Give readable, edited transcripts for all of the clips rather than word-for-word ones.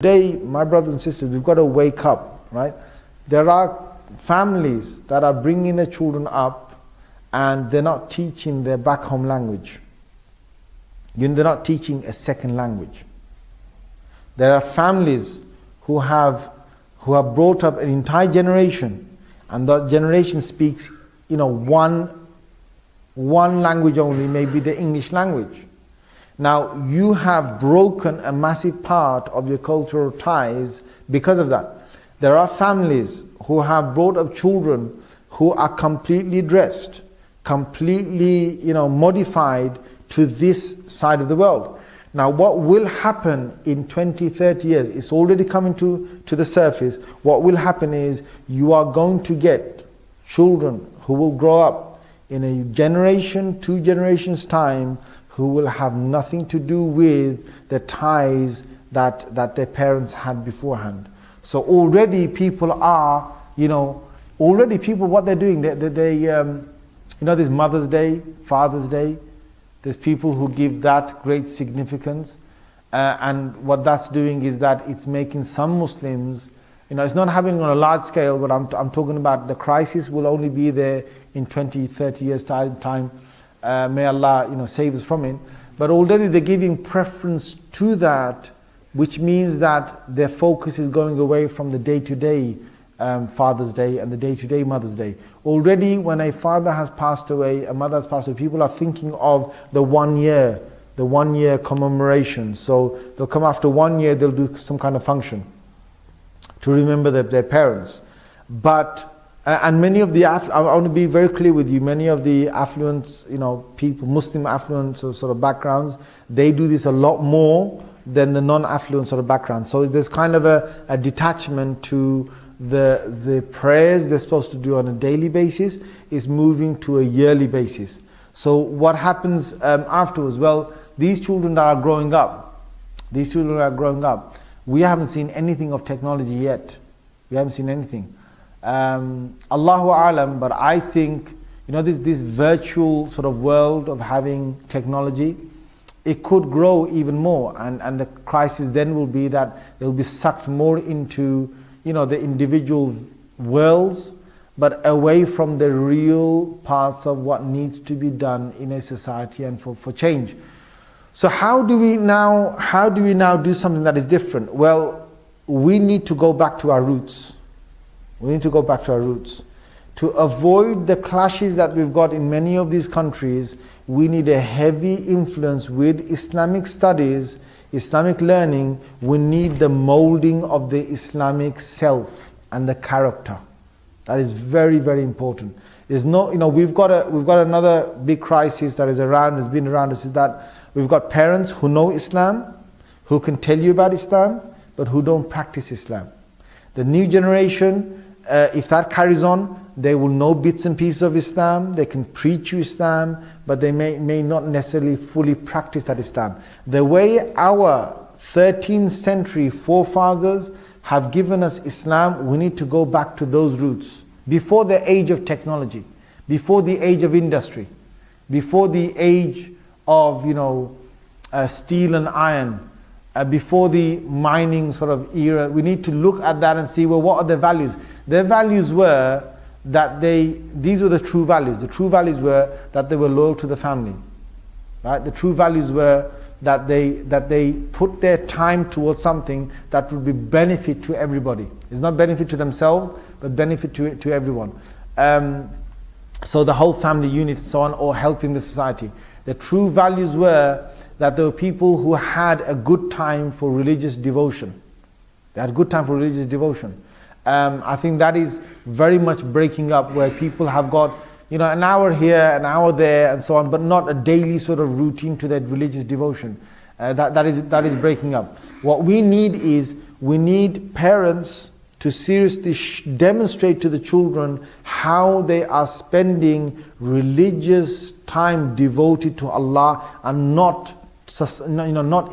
Today, my brothers and sisters, we've got to wake up, right? There are families that are bringing their children up and they're not teaching their back home language. They're not teaching a second language. There are families who have brought up an entire generation, and that generation speaks, one language only, maybe the English language. Now, you have broken a massive part of your cultural ties because of that. There are families who have brought up children who are completely dressed, completely, modified to this side of the world. Now, what will happen in 20, 30 years, it's already coming to the surface. What will happen is you are going to get children who will grow up in a generation, 2 generations time, who will have nothing to do with the ties that their parents had beforehand. So already people are, what they're doing, there's Mother's Day, Father's Day, there's people who give that great significance, and what that's doing is that it's making some Muslims, it's not happening on a large scale, but I'm talking about the crisis will only be there in 20, 30 years time. May Allah save us from it. But already they're giving preference to that, which means that their focus is going away from the day-to-day Father's Day and the day-to-day Mother's Day. Already when a father has passed away, a mother has passed away, people are thinking of the 1 year commemoration. So they'll come after 1 year, they'll do some kind of function to remember their parents. But and many of the, I want to be very clear with you, many of the affluent, people, Muslim affluent sort of backgrounds, they do this a lot more than the non-affluent sort of background. So there's kind of a detachment to the prayers they're supposed to do on a daily basis is moving to a yearly basis. So what happens afterwards? Well, these children that are growing up, we haven't seen anything of technology yet. We haven't seen anything. Allahu A'lam, but I think, this virtual sort of world of having technology, it could grow even more, and the crisis then will be that they'll be sucked more into, the individual worlds, but away from the real parts of what needs to be done in a society and for change. So how do we now do something that is different? Well, we need to go back to our roots. We need to go back to our roots. To avoid the clashes that we've got in many of these countries, we need a heavy influence with Islamic studies, Islamic learning. We need the molding of the Islamic self and the character. That is very, very important. There's no, we've got another big crisis that is around, has been around us, is that we've got parents who know Islam, who can tell you about Islam, but who don't practice Islam. The new generation, if that carries on, they will know bits and pieces of Islam, they can preach you Islam, but they may not necessarily fully practice that Islam. The way our 13th century forefathers have given us Islam, we need to go back to those roots. Before the age of technology, before the age of industry, before the age of steel and iron, before the mining sort of era, we need to look at that and see, well, what are their values? Their values were that these were the true values. The true values were that they were loyal to the family, right? The true values were that they put their time towards something that would be benefit to everybody. It's not benefit to themselves, but benefit to everyone. So the whole family unit and so on, or helping the society. The true values were that there were people who had a good time for religious devotion. They had a good time for religious devotion. I think that is very much breaking up, where people have got an hour here, an hour there, and so on, but not a daily sort of routine to that religious devotion. That is breaking up. What we need parents to seriously demonstrate to the children how they are spending religious time devoted to Allah, and not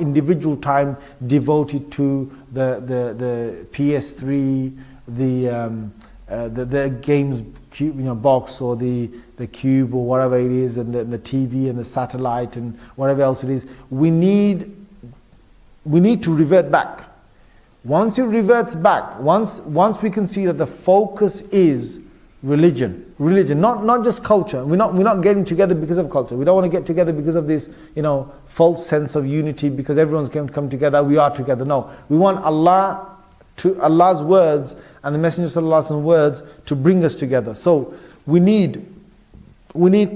individual time devoted to the PS3, the games box, or the cube, or whatever it is, and the TV and the satellite and whatever else it is. We need to revert back. Once it reverts back, once we can see that the focus is religion, not just culture. We're not getting together because of culture. We don't want to get together because of this, false sense of unity, because everyone's going to come together, we are together. No, we want Allah's words and the Messenger of Allah's words to bring us together. So we need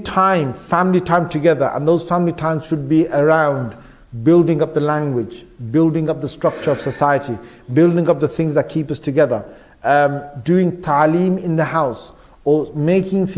time, family time together, and those family times should be around building up the language, building up the structure of society, building up the things that keep us together, doing ta'aleem in the house, or making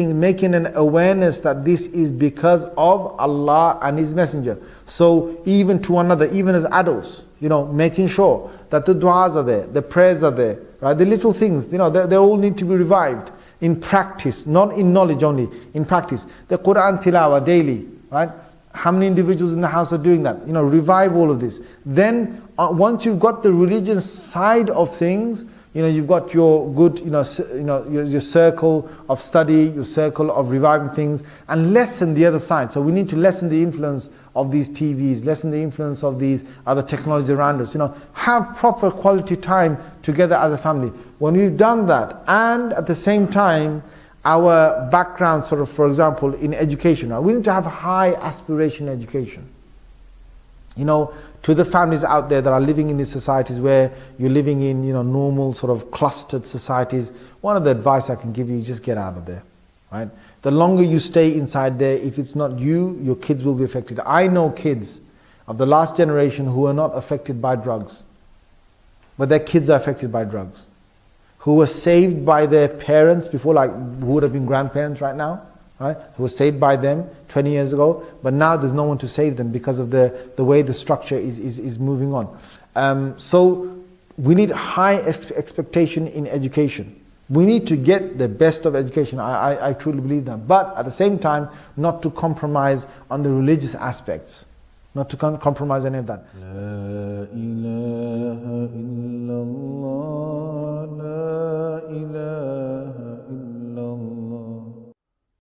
an awareness that this is because of Allah and His Messenger. So even to one another, even as adults, making sure that the du'as are there, the prayers are there, right? The little things, they all need to be revived in practice, not in knowledge only, in practice. The Qur'an tilawah daily, right? How many individuals in the house are doing that? Revive all of this. Then once you've got the religious side of things, you've got your good, your circle of study, your circle of reviving things, and lessen the other side. So we need to lessen the influence of these TVs, lessen the influence of these other technologies around us. Have proper quality time together as a family. When we've done that, and at the same time, our background, sort of, for example, in education, right? We need to have high aspiration education. To the families out there that are living in these societies where you're living in, normal sort of clustered societies, one of the advice I can give you is just get out of there, right? The longer you stay inside there, if it's not you, your kids will be affected. I know kids of the last generation who are not affected by drugs, but their kids are affected by drugs, who were saved by their parents before, like who would have been grandparents right now, right? Who were saved by them 20 years ago, but now there's no one to save them because of the way the structure is moving on. So we need high expectation in education. We need to get the best of education. I truly believe that. But at the same time, not to compromise on the religious aspects. Not to compromise any of that. La ilaha illallah.